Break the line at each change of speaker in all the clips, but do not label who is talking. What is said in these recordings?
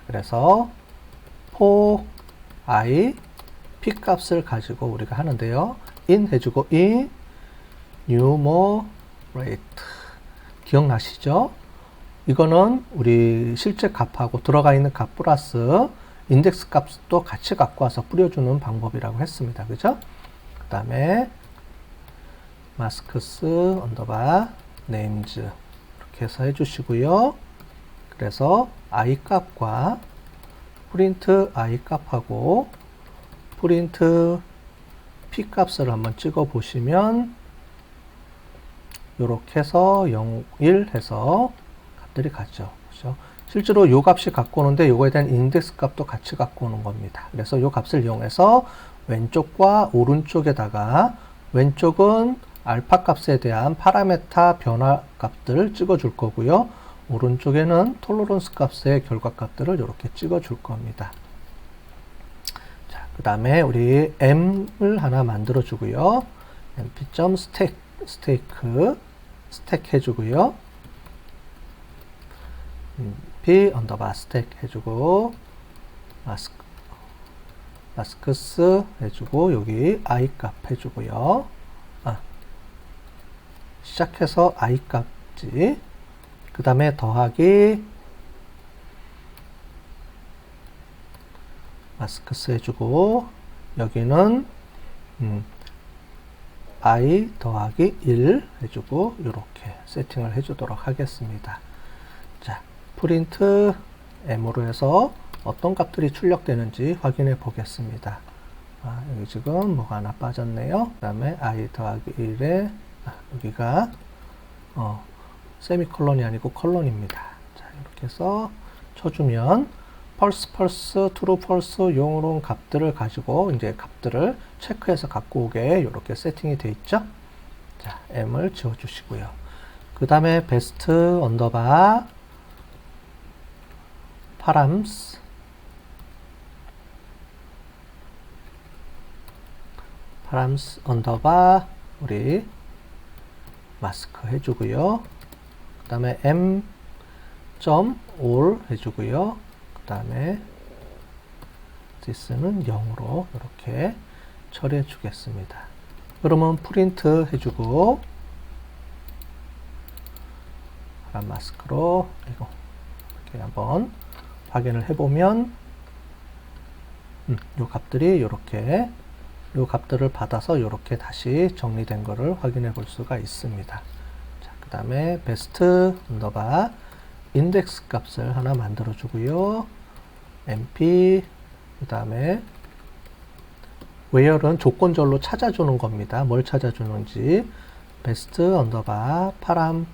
그래서 for i p 값을 가지고 우리가 하는데요. in 해주고 in numerate 기억나시죠? 이거는 우리 실제 값하고 들어가 있는 값 플러스 인덱스 값도 같이 갖고 와서 뿌려주는 방법이라고 했습니다. 그죠? 그 다음에 masks 언더바 names 이렇게 해서 해주시고요. 그래서 i 값과 print i 값하고 print p 값을 한번 찍어 보시면 이렇게 해서 0, 1 해서 값들이 같죠. 그렇죠? 실제로 이 값이 갖고 오는데 이거에 대한 인덱스 값도 같이 갖고 오는 겁니다. 그래서 이 값을 이용해서 왼쪽과 오른쪽에다가 왼쪽은 알파 값에 대한 파라메타 변화 값들을 찍어 줄 거고요. 오른쪽에는 톨러런스 값의 결과 값들을 이렇게 찍어 줄 겁니다. 자, 그 다음에 우리 m을 하나 만들어 주고요. mp.stack 스택 해주고요. p 언더바 스택 해주고 masks 해주고 여기 i 값 해주고요. 시작해서 i 값지 그 다음에 더하기 masks 해주고 여기는 i 더하기 1 해주고 이렇게 세팅을 해주도록 하겠습니다. 자, 프린트 m으로 해서 어떤 값들이 출력되는지 확인해 보겠습니다. 여기 지금 뭐가 하나 빠졌네요. 그 다음에 i 더하기 1에 여기가 세미콜론이 아니고 콜론입니다. 자, 이렇게 해서 쳐주면 펄스, 트루, 펄스 용으로 값들을 가지고 이제 값들을 체크해서 갖고 오게 이렇게 세팅이 되어 있죠. 자, m을 지워 주시고요. 그 다음에 베스트 언더바 params 언더바 우리 마스크 해주고요. 그 다음에 m.all 해주고요. 그 다음에 this는 0으로 이렇게 처리해 주겠습니다. 그러면 프린트 해주고 파란 마스크로 이렇게 한번 확인을 해보면 요 값들이 이렇게 요 값들을 받아서 이렇게 다시 정리된 거를 확인해 볼 수가 있습니다. 자, 그 다음에 베스트 언더바 인덱스 값을 하나 만들어 주고요. mp 그 다음에 where는 조건절로 찾아주는 겁니다. 뭘 찾아주는지 베스트 언더바 파람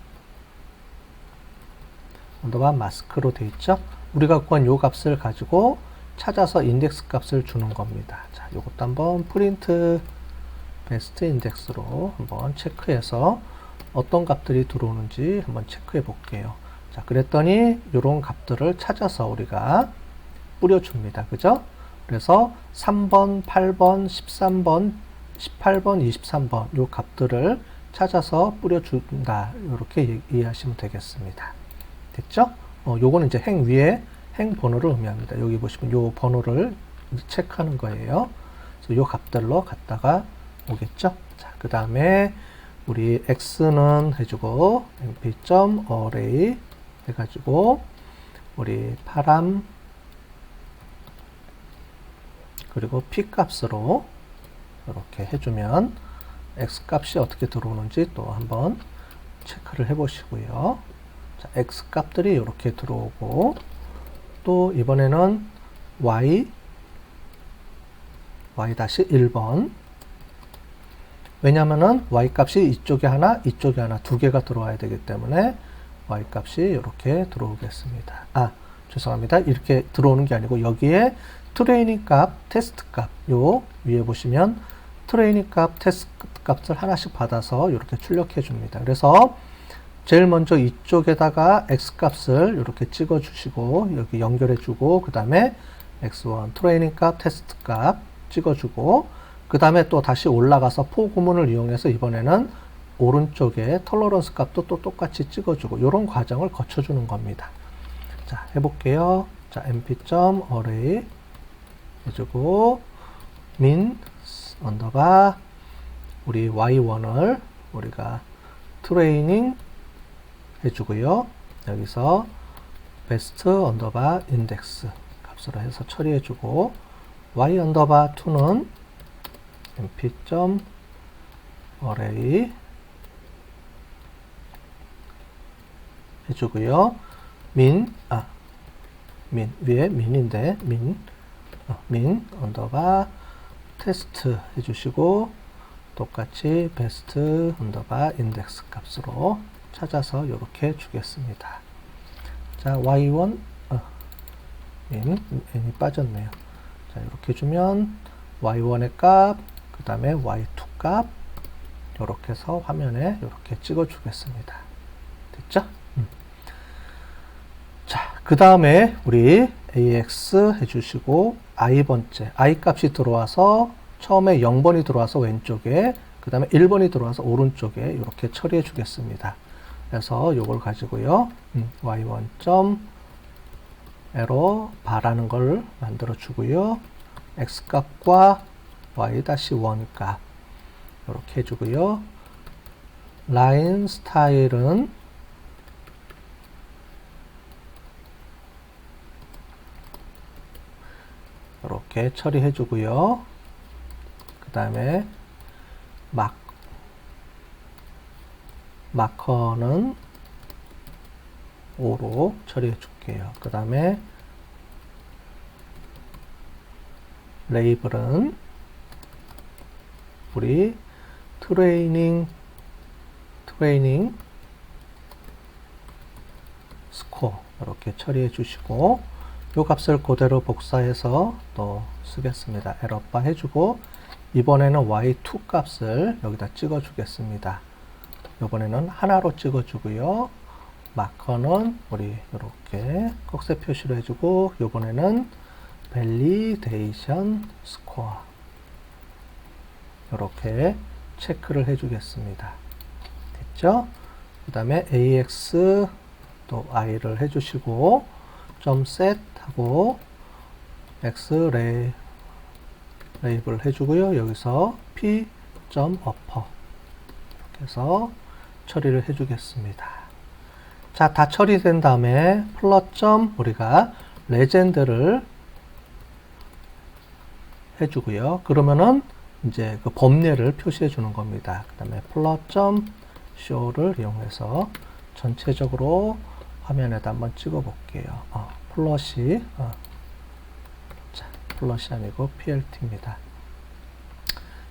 언더바 마스크로 되어 있죠. 우리가 구한 요 값을 가지고 찾아서 인덱스 값을 주는 겁니다. 자, 요것도 한번 프린트 베스트 인덱스로 한번 체크해서 어떤 값들이 들어오는지 한번 체크해 볼게요. 자, 그랬더니 요런 값들을 찾아서 우리가 뿌려줍니다. 그죠? 그래서 3번, 8번, 13번, 18번, 23번 요 값들을 찾아서 뿌려준다. 이렇게 이해하시면 되겠습니다. 됐죠? 요거는 이제 행 위에 행 번호를 의미합니다. 여기 보시면 요 번호를 체크하는 거예요. 그래서 요 값들로 갖다가 오겠죠? 자, 그 다음에 우리 x는 해주고 mp.array 해가지고 우리 파람 그리고 p 값으로 이렇게 해주면 x 값이 어떻게 들어오는지 또 한번 체크를 해 보시고요. 자, x 값들이 이렇게 들어오고 또 이번에는 y-1번 왜냐면은 y 값이 이쪽에 하나 이쪽에 하나 두 개가 들어와야 되기 때문에 y 값이 이렇게 들어오겠습니다. 죄송합니다. 이렇게 들어오는 게 아니고 여기에 트레이닝 값, 테스트 값 요 위에 보시면 트레이닝 값, 테스트 값을 하나씩 받아서 이렇게 출력해 줍니다. 그래서 제일 먼저 이쪽에다가 x 값을 이렇게 찍어 주시고 여기 연결해 주고 그 다음에 x1 트레이닝 값, 테스트 값 찍어 주고 그 다음에 또 다시 올라가서 for 구문을 이용해서 이번에는 오른쪽에 톨러런스 값도 또 똑같이 찍어 주고 이런 과정을 거쳐 주는 겁니다. 자, 해볼게요. 자, mp.array 해주고 min 언더바 우리 y1을 우리가 트레이닝 해주고요. 여기서 best 언더바 index 값으로 해서 처리해주고 y 언더바 2는 mp.array 해주고요. min 위에 min인데 min 언더바 테스트 해주시고 똑같이 best 언더바 index 값으로 찾아서 이렇게 주겠습니다. 자, y1 n이 빠졌네요. 자, 이렇게 주면 y1의 값, 그 다음에 y2 값 이렇게 해서 화면에 이렇게 찍어 주겠습니다. 됐죠? 자, 그 다음에 우리 AX 해주시고 i번째 i 값이 들어와서 처음에 0번이 들어와서 왼쪽에 그 다음에 1번이 들어와서 오른쪽에 이렇게 처리해 주겠습니다. 그래서 이걸 가지고요 y1. 에러 바라는 걸 만들어 주고요 x 값과 y-1 값 이렇게 해주고요 라인 스타일은 이렇게 처리해 주고요 그 다음에 마커는 5로 처리해 줄게요. 그 다음에 레이블은 우리 트레이닝 스코어 이렇게 처리해 주시고 이 값을 그대로 복사해서 또 쓰겠습니다. 에러바 해주고 이번에는 y2 값을 여기다 찍어 주겠습니다. 이번에는 하나로 찍어 주고요. 마커는 우리 이렇게 꺽쇠 표시로 해주고 이번에는 밸리데이션 스코어 이렇게 체크를 해주겠습니다. 됐죠? 그 다음에 AX 또 I를 해주시고 점 set 하고 X 레이블 해주고요. 여기서 P 점 upper 이렇게 해서 처리를 해주겠습니다. 자, 다 처리된 다음에 플롯점 우리가 레전드를 해주고요. 그러면은 이제 그 범례를 표시해 주는 겁니다. 그 다음에 플롯점 show를 이용해서 전체적으로 화면에다 한번 찍어 볼게요. 플롯이 자, 플롯이 아니고 PLT입니다.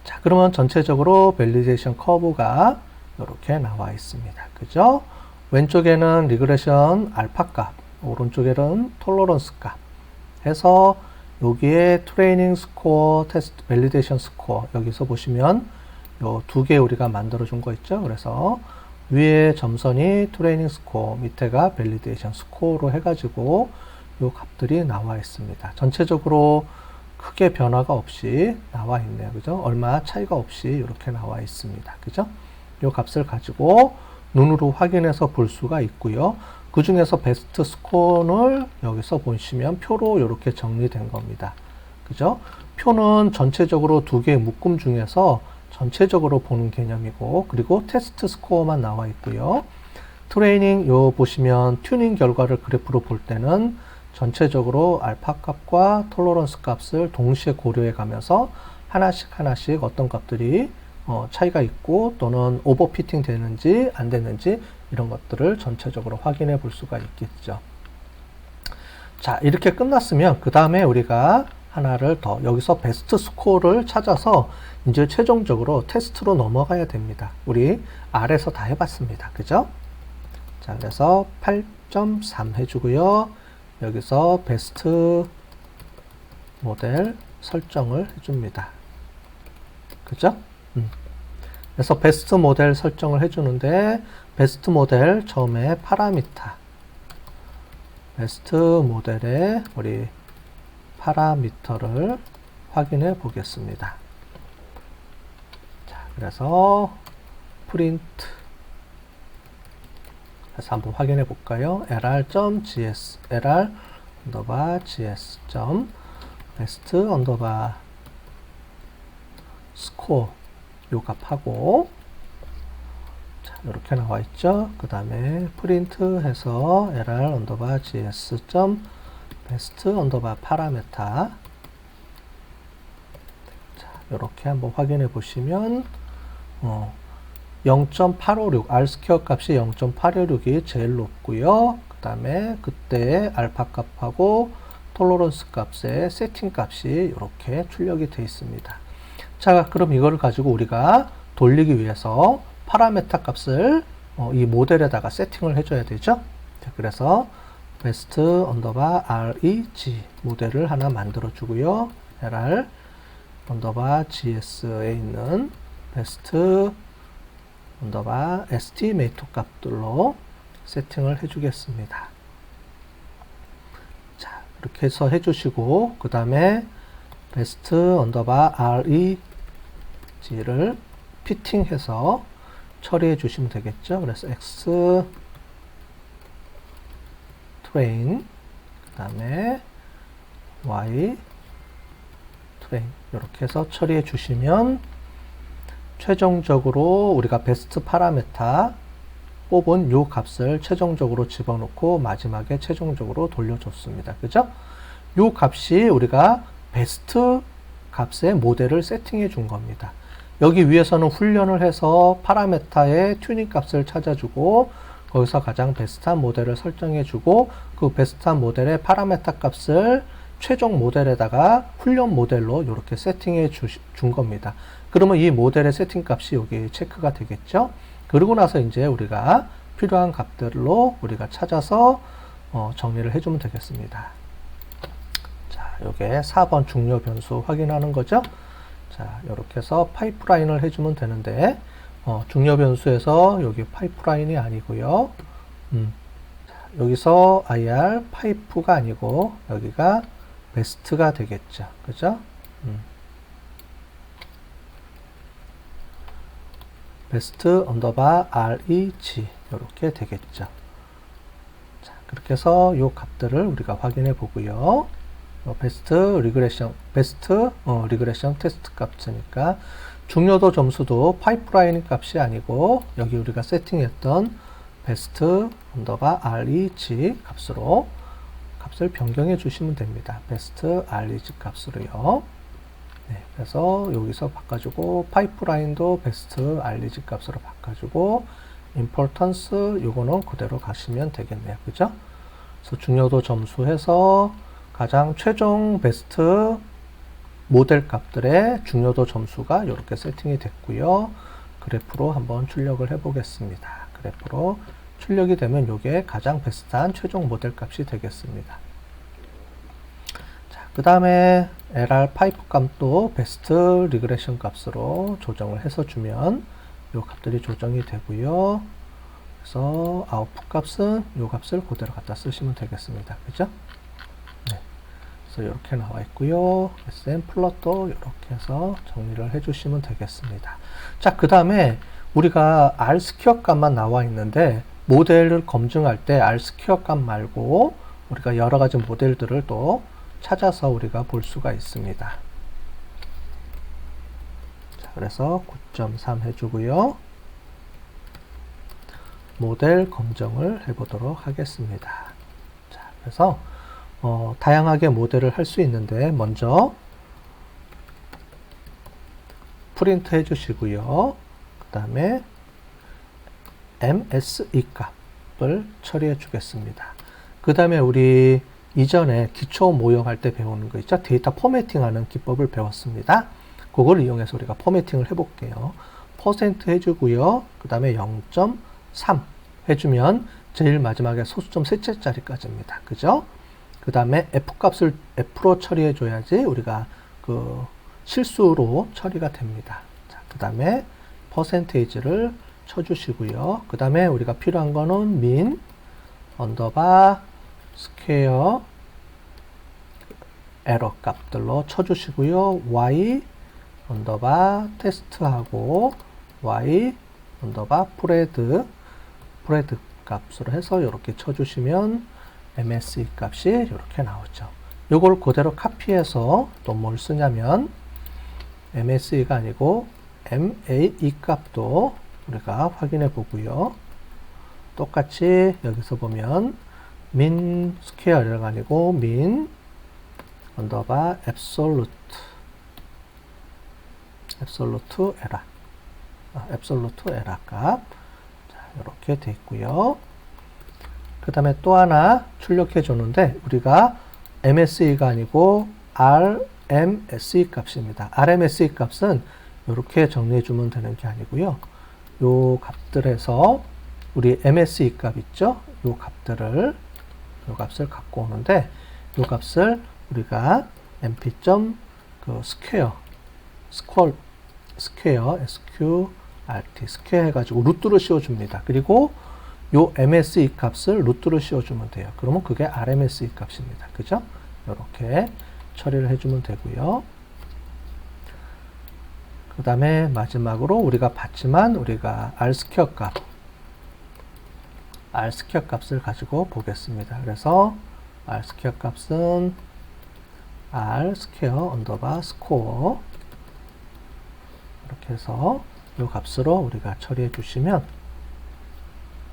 자, 그러면 전체적으로 밸리데이션 커브가 이렇게 나와 있습니다. 그죠? 왼쪽에는 리그레션 알파 값, 오른쪽에는 톨러런스 값 해서 여기에 트레이닝 스코어, 테스트 밸리데이션 스코어 여기서 보시면 요 두 개 우리가 만들어 준 거 있죠. 그래서 위에 점선이 트레이닝 스코어, 밑에가 밸리데이션 스코어로 해가지고 요 값들이 나와 있습니다. 전체적으로 크게 변화가 없이 나와 있네요. 그죠? 얼마 차이가 없이 이렇게 나와 있습니다. 그죠? 요 값을 가지고 눈으로 확인해서 볼 수가 있고요. 그 중에서 베스트 스코어를 여기서 보시면 표로 이렇게 정리된 겁니다. 그죠? 표는 전체적으로 두 개의 묶음 중에서 전체적으로 보는 개념이고, 그리고 테스트 스코어만 나와 있고요. 트레이닝 요 보시면 튜닝 결과를 그래프로 볼 때는 전체적으로 알파 값과 톨러런스 값을 동시에 고려해 가면서 하나씩 어떤 값들이 차이가 있고 또는 오버피팅 되는지 안 되는지 이런 것들을 전체적으로 확인해 볼 수가 있겠죠. 자, 이렇게 끝났으면 그 다음에 우리가 하나를 더 여기서 베스트 스코어를 찾아서 이제 최종적으로 테스트로 넘어가야 됩니다. 우리 R에서 다 해봤습니다. 그죠? 자, 그래서 8.3 해주고요. 여기서 베스트 모델 설정을 해줍니다. 그죠? 그래서 베스트 모델 설정을 해주는데 베스트 모델 처음에 파라미터 베스트 모델의 우리 파라미터를 확인해 보겠습니다. 자, 그래서 프린트 해서 한번 확인해 볼까요? lr.gs lr 언더바 gs 점 베스트 언더바 스코어 요 값하고, 자, 이렇게 나와 있죠. 그 다음에 프린트 해서 lr 언더바 gs 점 베스트 언더바 파라메타, 자, 이렇게 한번 확인해 보시면 0.856 R스퀘어 값이 0.856이 제일 높고요. 그 다음에 그때 알파 값하고 톨러런스 값의 세팅 값이 이렇게 출력이 되어 있습니다. 자, 그럼 이거를 가지고 우리가 돌리기 위해서 파라메타 값을 이 모델에다가 세팅을 해줘야 되죠. 자, 그래서 베스트 언더바 reg 모델을 하나 만들어 주고요. lr 언더바 gs에 있는 베스트 언더바 estimate 값들로 세팅을 해주겠습니다. 자, 이렇게 해서 해주시고, 그 다음에 베스트 언더바 reg를 피팅해서 처리해 주시면 되겠죠. 그래서 x train, 그 다음에 y train 이렇게 해서 처리해 주시면 최종적으로 우리가 베스트 파라메타 뽑은 요 값을 최종적으로 집어넣고 마지막에 최종적으로 돌려줬습니다. 그죠? 요 값이 우리가 베스트 값의 모델을 세팅해 준 겁니다. 여기 위에서는 훈련을 해서 파라메타의 튜닝 값을 찾아주고, 거기서 가장 베스트한 모델을 설정해 주고, 그 베스트한 모델의 파라메타 값을 최종 모델에다가 훈련 모델로 이렇게 세팅해 준 겁니다. 그러면 이 모델의 세팅 값이 여기 체크가 되겠죠. 그러고 나서 이제 우리가 필요한 값들로 우리가 찾아서 정리를 해주면 되겠습니다. 자, 요게 4번 중요 변수 확인하는 거죠. 자, 이렇게 해서 파이프라인을 해주면 되는데, 중요 변수에서 여기 파이프라인이 아니고요. 자, 여기서 IR 파이프가 아니고 여기가 베스트가 되겠죠. 그죠? 베스트 언더바 reg 이렇게 되겠죠. 자, 그렇게 해서 요 값들을 우리가 확인해 보고요. 베스트 리그레션 테스트 값이니까 중요도 점수도 파이프라인 값이 아니고 여기 우리가 세팅했던 베스트 언더바 reg 값으로 값을 변경해 주시면 됩니다. 베스트 reg 값으로요. 네, 그래서 여기서 바꿔주고 파이프라인도 베스트 reg 값으로 바꿔주고 importance 요거는 그대로 가시면 되겠네요. 그죠? 그래서 중요도 점수해서 가장 최종 베스트 모델 값들의 중요도 점수가 이렇게 세팅이 됐고요. 그래프로 한번 출력을 해 보겠습니다. 그래프로 출력이 되면 이게 가장 베스트한 최종 모델 값이 되겠습니다. 자, 그 다음에 LR 파이프 값도 베스트 리그레션 값으로 조정을 해서 주면 이 값들이 조정이 되고요. 그래서 아웃풋 값은 이 값을 그대로 갖다 쓰시면 되겠습니다. 그죠? 네. 그래서 이렇게 나와 있고요. SM 플롯도 이렇게 해서 정리를 해주시면 되겠습니다. 자, 그 다음에 우리가 R 스퀘어 값만 나와 있는데 모델을 검증할 때 R 스퀘어 값 말고 우리가 여러 가지 모델들을 또 찾아서 우리가 볼 수가 있습니다. 자, 그래서 9.3 해주고요. 모델 검증을 해보도록 하겠습니다. 자, 그래서 다양하게 모델을 할 수 있는데 먼저 프린트 해주시고요. 그 다음에 MSE 값을 처리해 주겠습니다. 그 다음에 우리 이전에 기초 모형할 때 배우는 거 있죠? 데이터 포매팅하는 기법을 배웠습니다. 그걸 이용해서 우리가 포매팅을 해볼게요. 퍼센트 해주고요. 그 다음에 0.3 해주면 제일 마지막에 소수점 셋째 자리까지입니다. 그죠? 그 다음에 F값을 F로 처리해 줘야지 우리가 그 실수로 처리가 됩니다. 자, 그 다음에 퍼센테이지를 쳐주시고요. 그 다음에 우리가 필요한 거는 민 언더바 스퀘어 에러 값들로 쳐주시고요. y 언더바 테스트하고 y 언더바 프레드 값으로 해서 이렇게 쳐주시면 MSE 값이 이렇게 나오죠. 요걸 그대로 카피해서 또 뭘 쓰냐면 MSE가 아니고 MAE 값도 우리가 확인해 보고요. 똑같이 여기서 보면 min 스퀘어가 아니고 min 언더바 absolute error 값. 자, 이렇게 돼 있고요. 그 다음에 또 하나 출력해 주는데 우리가 MSE가 아니고 RMSE 값입니다. RMSE 값은 이렇게 정리해 주면 되는 게 아니고요. 요 값들에서 우리 MSE 값 있죠? 요 값을 갖고 오는데 요 값을 우리가 sqrt 해가지고 루트로 씌워줍니다. 그리고 요 MSE 값을 루트로 씌워주면 돼요. 그러면 그게 RMSE 값입니다. 그죠? 이렇게 처리를 해주면 되고요. 그 다음에 마지막으로 우리가 봤지만 우리가 Rs퀘어 값을 가지고 보겠습니다. 그래서 Rs퀘어 값은 Rs퀘어 언더바 스코어 이렇게 해서 이 값으로 우리가 처리해 주시면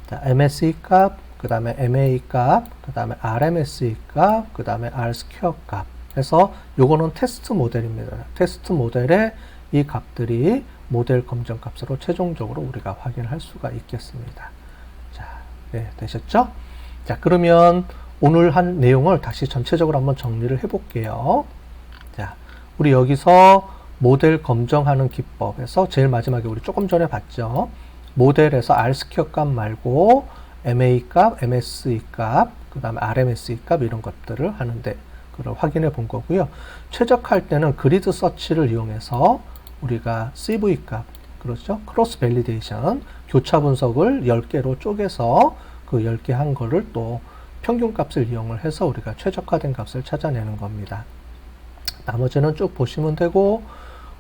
자, MSE 값, 그 다음에 MA 값, 그 다음에 RMSE 값, 그 다음에 Rs퀘어 값 해서 요거는 테스트 모델입니다. 테스트 모델의 이 값들이 모델 검정 값으로 최종적으로 우리가 확인할 수가 있겠습니다. 자, 네, 되셨죠? 자, 그러면 오늘 한 내용을 다시 전체적으로 한번 정리를 해 볼게요. 자, 우리 여기서 모델 검정하는 기법에서 제일 마지막에 우리 조금 전에 봤죠. 모델에서 Rs퀘어 값 말고 MA 값, MSE 값, 그 다음에 RMSE 값 이런 것들을 하는데 그걸 확인해 본 거고요. 최적할 때는 그리드 서치를 이용해서 우리가 CV 값, 그렇죠? 크로스 밸리데이션, 교차 분석을 10개로 쪼개서 그 10개 한 거를 또 평균 값을 이용을 해서 우리가 최적화된 값을 찾아내는 겁니다. 나머지는 쭉 보시면 되고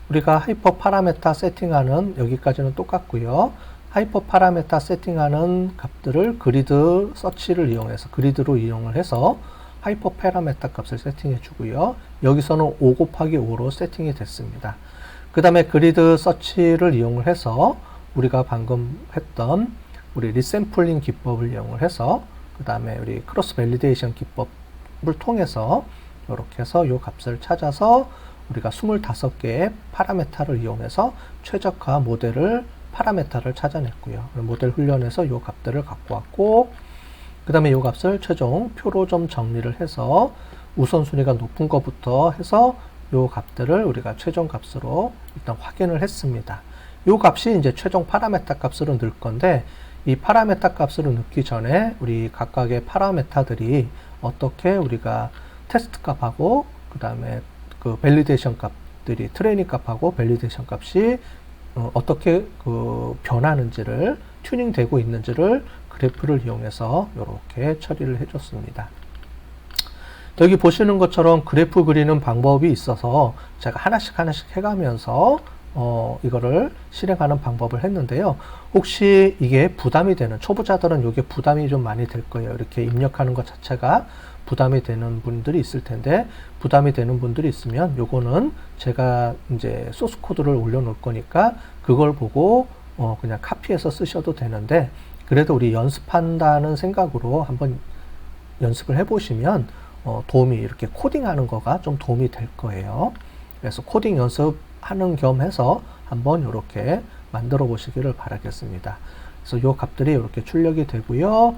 우리가 하이퍼 파라메타 세팅하는 여기까지는 똑같고요. 하이퍼 파라메타 세팅하는 값들을 그리드 서치를 이용해서 그리드로 이용을 해서 하이퍼 파라메타 값을 세팅해 주고요. 여기서는 5 곱하기 5로 세팅이 됐습니다. 그 다음에 그리드 서치를 이용을 해서 우리가 방금 했던 우리 리샘플링 기법을 이용을 해서 그 다음에 우리 크로스 밸리데이션 기법을 통해서 이렇게 해서 이 값을 찾아서 우리가 25개의 파라메타를 이용해서 최적화 모델을 파라메타를 찾아냈고요. 모델 훈련에서 이 값들을 갖고 왔고 그 다음에 이 값을 최종 표로 좀 정리를 해서 우선순위가 높은 것부터 해서 이 값들을 우리가 최종 값으로 일단 확인을 했습니다. 이 값이 이제 최종 파라메타 값으로 넣을 건데 이 파라메타 값으로 넣기 전에 우리 각각의 파라메타들이 어떻게 우리가 테스트 값하고 그 다음에 그 밸리데이션 값들이 트레이닝 값하고 밸리데이션 값이 어떻게 그 변하는지를 튜닝 되고 있는지를 그래프를 이용해서 이렇게 처리를 해줬습니다. 여기 보시는 것처럼 그래프 그리는 방법이 있어서 제가 하나씩 해가면서 이거를 실행하는 방법을 했는데요. 혹시 이게 부담이 되는 초보자들은 이게 부담이 좀 많이 될 거예요. 이렇게 입력하는 것 자체가 부담이 되는 분들이 있을 텐데 부담이 되는 분들이 있으면 요거는 제가 이제 소스 코드를 올려놓을 거니까 그걸 보고 그냥 카피해서 쓰셔도 되는데 그래도 우리 연습한다는 생각으로 한번 연습을 해보시면 도움이 이렇게 코딩하는 거가 좀 도움이 될 거예요. 그래서 코딩 연습하는 겸 해서 한번 이렇게 만들어 보시기를 바라겠습니다. 그래서 요 값들이 이렇게 출력이 되고요.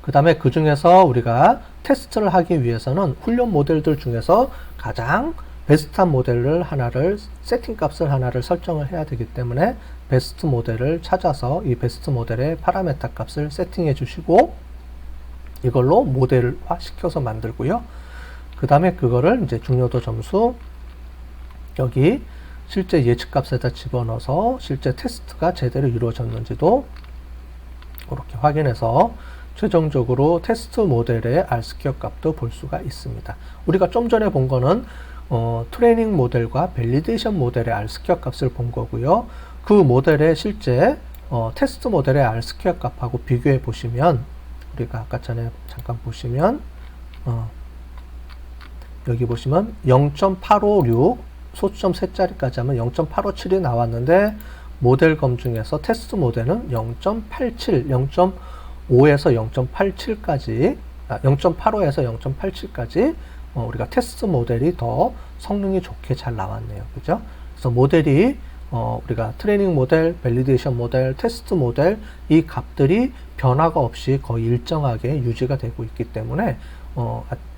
그 다음에 그 중에서 우리가 테스트를 하기 위해서는 훈련 모델들 중에서 가장 베스트한 모델을 하나를 세팅 값을 하나를 설정을 해야 되기 때문에 베스트 모델을 찾아서 이 베스트 모델의 파라메타 값을 세팅해 주시고 이걸로 모델화 시켜서 만들고요. 그 다음에 그거를 이제 중요도 점수 여기 실제 예측값에다 집어넣어서 실제 테스트가 제대로 이루어졌는지도 이렇게 확인해서 최종적으로 테스트 모델의 R스퀘어 값도 볼 수가 있습니다. 우리가 좀 전에 본 거는 트레이닝 모델과 밸리데이션 모델의 R스퀘어 값을 본 거고요. 그 모델의 실제 테스트 모델의 R스퀘어 값하고 비교해 보시면 우리가 아까 전에 잠깐 보시면 여기 보시면 0.856 소수점 세 자리까지 하면 0.857이 나왔는데 모델 검증에서 테스트 모델은 0.87, 0.5에서 0.87까지 0.85에서 0.87까지 우리가 테스트 모델이 더 성능이 좋게 잘 나왔네요. 그죠? 그래서 모델이 우리가 트레이닝 모델, 밸리데이션 모델, 테스트 모델 이 값들이 변화가 없이 거의 일정하게 유지가 되고 있기 때문에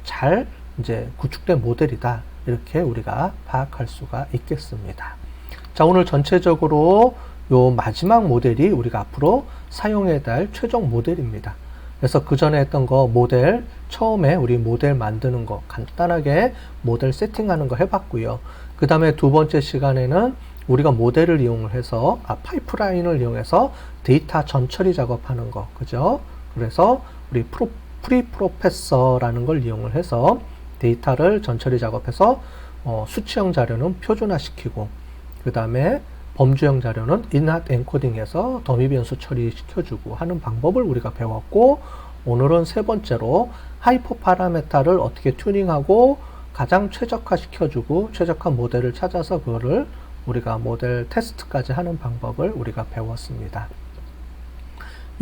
잘 이제 구축된 모델이다. 이렇게 우리가 파악할 수가 있겠습니다. 자, 오늘 전체적으로 요 마지막 모델이 우리가 앞으로 사용해야 될 최종 모델입니다. 그래서 그 전에 했던 거 모델, 처음에 우리 모델 만드는 거 간단하게 모델 세팅하는 거 해봤고요. 그 다음에 두 번째 시간에는 우리가 모델을 이용을 해서 파이프라인을 이용해서 데이터 전처리 작업하는 거, 그죠? 그래서 우리 프리프로세서라는 걸 이용을 해서 데이터를 전처리 작업해서 수치형 자료는 표준화시키고 그 다음에 범주형 자료는 인핫 엔코딩해서 더미 변수 처리시켜주고 하는 방법을 우리가 배웠고, 오늘은 세 번째로 하이퍼 파라메타를 어떻게 튜닝하고 가장 최적화시켜주고 최적화 모델을 찾아서 그거를 우리가 모델 테스트까지 하는 방법을 우리가 배웠습니다.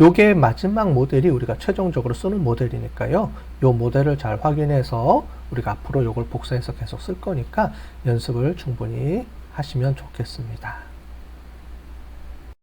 요게 마지막 모델이 우리가 최종적으로 쓰는 모델이니까요. 요 모델을 잘 확인해서 우리가 앞으로 요걸 복사해서 계속 쓸 거니까 연습을 충분히 하시면 좋겠습니다.